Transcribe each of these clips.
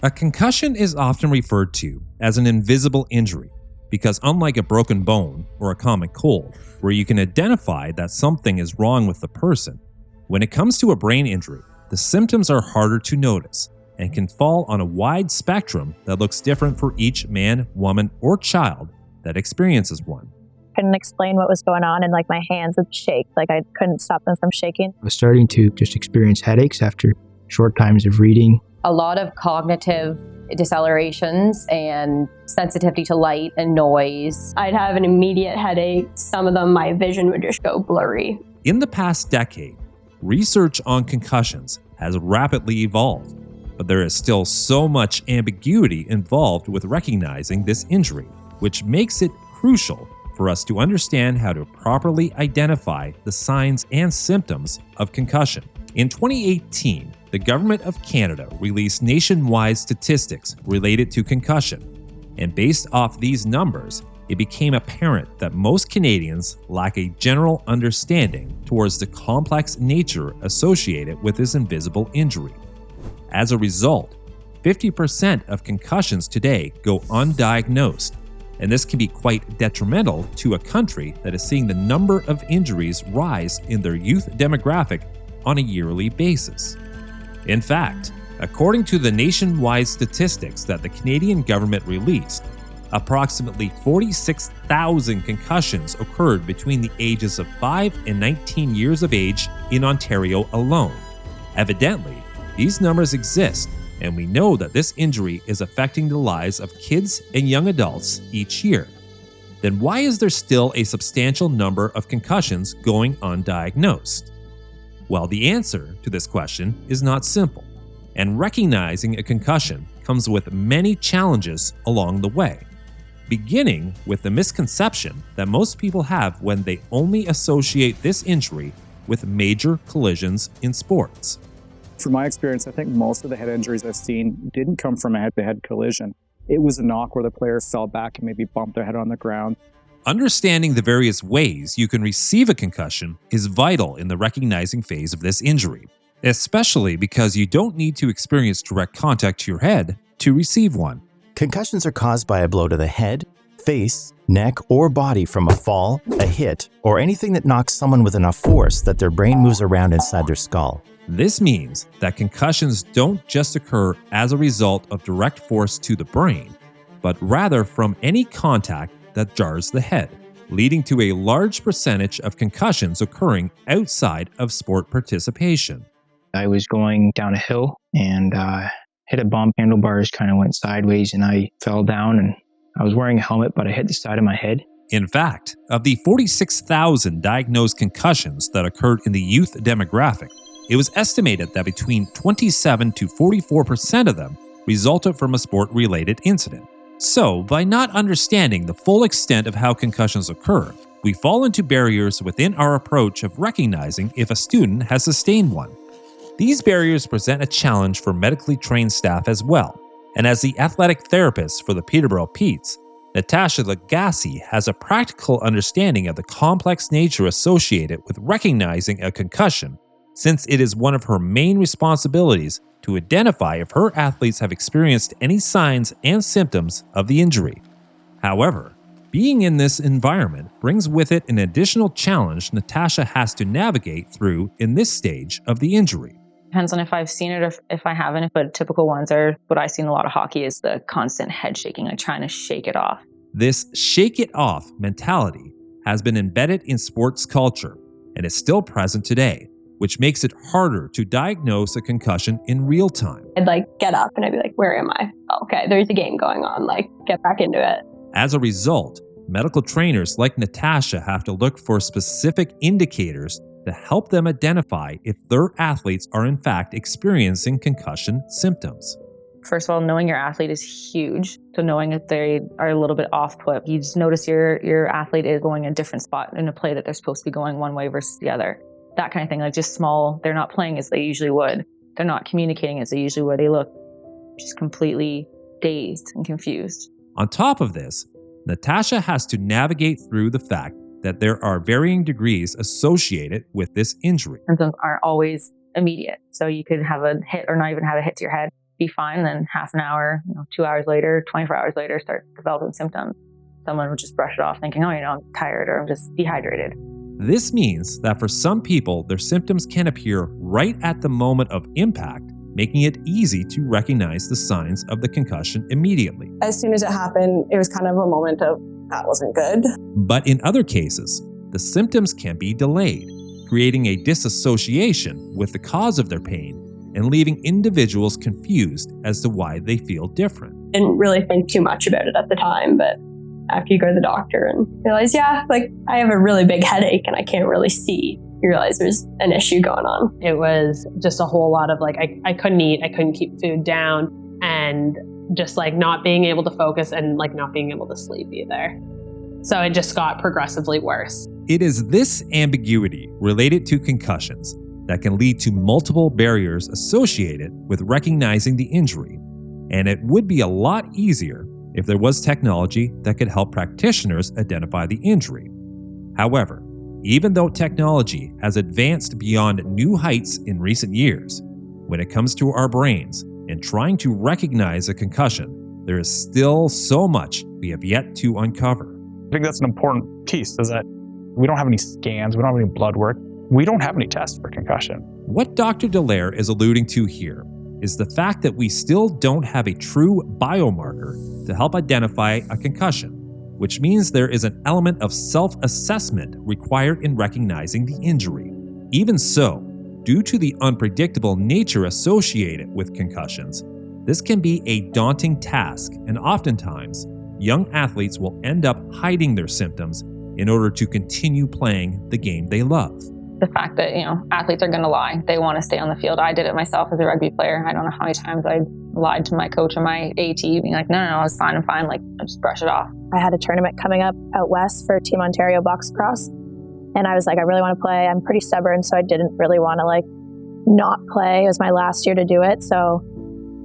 A concussion is often referred to as an invisible injury because, unlike a broken bone or a common cold, where you can identify that something is wrong with the person, when it comes to a brain injury, the symptoms are harder to notice and can fall on a wide spectrum that looks different for each man, woman, or child that experiences one. Couldn't explain what was going on, and my hands would shake. I couldn't stop them from shaking. I was starting to just experience headaches after short times of reading. A lot of cognitive decelerations and sensitivity to light and noise. I'd have an immediate headache. Some of them, my vision would just go blurry. In the past decade, research on concussions has rapidly evolved, but there is still so much ambiguity involved with recognizing this injury, which makes it crucial for us to understand how to properly identify the signs and symptoms of concussion. In 2018, the Government of Canada released nationwide statistics related to concussion, and based off these numbers, it became apparent that most Canadians lack a general understanding towards the complex nature associated with this invisible injury. As a result, 50% of concussions today go undiagnosed, and this can be quite detrimental to a country that is seeing the number of injuries rise in their youth demographic on a yearly basis. In fact, according to the nationwide statistics that the Canadian government released, approximately 46,000 concussions occurred between the ages of 5 and 19 years of age in Ontario alone. Evidently, these numbers exist, and we know that this injury is affecting the lives of kids and young adults each year. Then why is there still a substantial number of concussions going undiagnosed? Well, the answer to this question is not simple, and recognizing a concussion comes with many challenges along the way, beginning with the misconception that most people have when they only associate this injury with major collisions in sports. From my experience, I think most of the head injuries I've seen didn't come from a head-to-head collision. It was a knock where the player fell back and maybe bumped their head on the ground. Understanding the various ways you can receive a concussion is vital in the recognizing phase of this injury, especially because you don't need to experience direct contact to your head to receive one. Concussions are caused by a blow to the head, face, neck, or body from a fall, a hit, or anything that knocks someone with enough force that their brain moves around inside their skull. This means that concussions don't just occur as a result of direct force to the brain, but rather from any contact that jars the head, leading to a large percentage of concussions occurring outside of sport participation. I was going down a hill and hit a bump. Handlebars kind of went sideways and I fell down, and I was wearing a helmet, but I hit the side of my head. In fact, of the 46,000 diagnosed concussions that occurred in the youth demographic, it was estimated that between 27 to 44% of them resulted from a sport-related incident. So, by not understanding the full extent of how concussions occur, we fall into barriers within our approach of recognizing if a student has sustained one. These barriers present a challenge for medically trained staff as well, and as the athletic therapist for the Peterborough Petes, Natasha Lagasse has a practical understanding of the complex nature associated with recognizing a concussion, since it is one of her main responsibilities to identify if her athletes have experienced any signs and symptoms of the injury. However, being in this environment brings with it an additional challenge Natasha has to navigate through in this stage of the injury. Depends on if I've seen it or if I haven't, but typical ones are what I see in a lot of hockey is the constant head shaking, like trying to shake it off. This shake it off mentality has been embedded in sports culture and is still present today, which makes it harder to diagnose a concussion in real time. I'd get up and I'd be like, where am I? Oh, okay, there's a game going on, get back into it. As a result, medical trainers like Natasha have to look for specific indicators to help them identify if their athletes are in fact experiencing concussion symptoms. First of all, knowing your athlete is huge. So knowing if they are a little bit off put, you just notice your athlete is going a different spot in a play that they're supposed to be going one way versus the other. That kind of thing, just small, they're not playing as they usually would. They're not communicating as they usually would. They look just completely dazed and confused. On top of this, Natasha has to navigate through the fact that there are varying degrees associated with this injury. Symptoms aren't always immediate. So you could have a hit or not even have a hit to your head. be fine. Then half an hour, 2 hours later, 24 hours later, start developing symptoms. Someone would just brush it off thinking, oh, I'm tired or I'm just dehydrated. This means that for some people, their symptoms can appear right at the moment of impact, making it easy to recognize the signs of the concussion immediately. As soon as it happened, it was kind of a moment of, that wasn't good. But in other cases, the symptoms can be delayed, creating a disassociation with the cause of their pain and leaving individuals confused as to why they feel different. Didn't really think too much about it at the time, but after you go to the doctor and realize, I have a really big headache and I can't really see, you realize there's an issue going on. It was just a whole lot of I couldn't eat, I couldn't keep food down, and just not being able to focus and not being able to sleep either. So it just got progressively worse. It is this ambiguity related to concussions that can lead to multiple barriers associated with recognizing the injury, and it would be a lot easier if there was technology that could help practitioners identify the injury. However, even though technology has advanced beyond new heights in recent years, when it comes to our brains and trying to recognize a concussion, there is still so much we have yet to uncover. I think that's an important piece, is that we don't have any scans, we don't have any blood work, we don't have any tests for concussion. What Dr. Dallaire is alluding to here is the fact that we still don't have a true biomarker to help identify a concussion, which means there is an element of self-assessment required in recognizing the injury. Even so, due to the unpredictable nature associated with concussions, this can be a daunting task, and oftentimes, young athletes will end up hiding their symptoms in order to continue playing the game they love. The fact that, athletes are going to lie. They want to stay on the field. I did it myself as a rugby player. I don't know how many times I lied to my coach and my AT, being like, no, I was fine, I'm fine. I just brush it off. I had a tournament coming up out west for Team Ontario box cross. And I was like, I really want to play. I'm pretty stubborn, so I didn't really want to not play. It was my last year to do it. So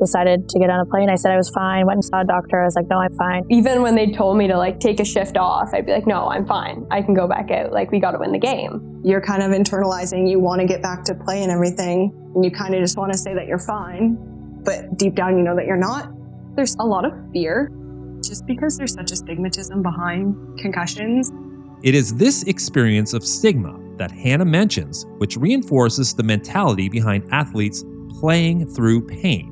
decided to get on a plane. I said I was fine, went and saw a doctor. I was like, no, I'm fine. Even when they told me to take a shift off, I'd be like, no, I'm fine. I can go back out. We got to win the game. You're kind of internalizing, you want to get back to play and everything, and you kind of just want to say that you're fine, but deep down you know that you're not. There's a lot of fear, just because there's such a stigmatism behind concussions. It is this experience of stigma that Hannah mentions, which reinforces the mentality behind athletes playing through pain,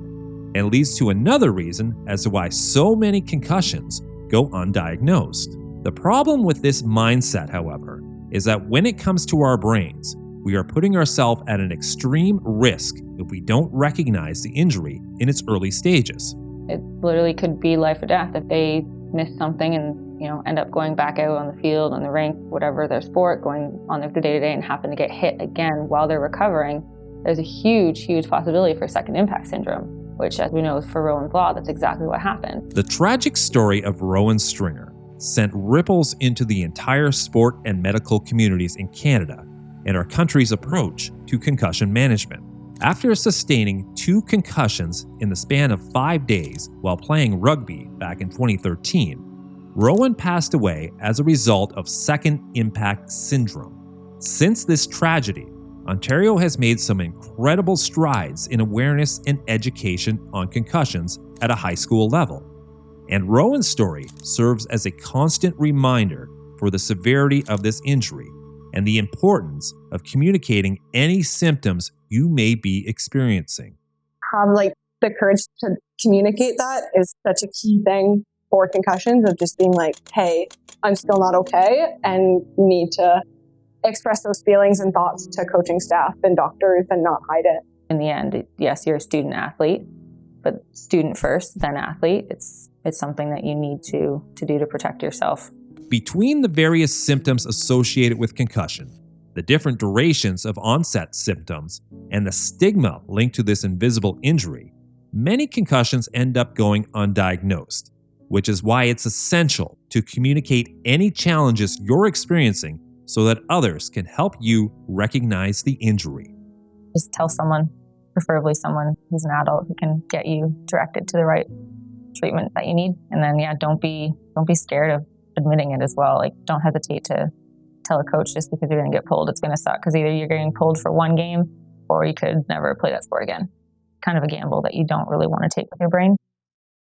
and leads to another reason as to why so many concussions go undiagnosed. The problem with this mindset, however, is that when it comes to our brains, we are putting ourselves at an extreme risk if we don't recognize the injury in its early stages. It literally could be life or death if they miss something and end up going back out on the field, on the rink, whatever their sport, going on their day-to-day and happen to get hit again while they're recovering. There's a huge possibility for second impact syndrome, which, as we know, for Rowan's Law, that's exactly what happened. The tragic story of Rowan Stringer sent ripples into the entire sport and medical communities in Canada and our country's approach to concussion management. After sustaining 2 concussions in the span of 5 days while playing rugby back in 2013, Rowan passed away as a result of second impact syndrome. Since this tragedy, Ontario has made some incredible strides in awareness and education on concussions at a high school level. And Rowan's story serves as a constant reminder for the severity of this injury and the importance of communicating any symptoms you may be experiencing. Have the courage to communicate that is such a key thing for concussions, of just being hey, I'm still not okay, and you need to express those feelings and thoughts to coaching staff and doctors and not hide it. In the end, yes, you're a student athlete, but student first, then athlete. It's something that you need to do to protect yourself. Between the various symptoms associated with concussion, the different durations of onset symptoms, and the stigma linked to this invisible injury, many concussions end up going undiagnosed, which is why it's essential to communicate any challenges you're experiencing so that others can help you recognize the injury. Just tell someone, preferably someone who's an adult, who can get you directed to the right treatment that you need. And then, don't be scared of admitting it as well. Don't hesitate to tell a coach just because you're going to get pulled. It's going to suck because either you're getting pulled for one game or you could never play that sport again. kind of a gamble that you don't really want to take with your brain.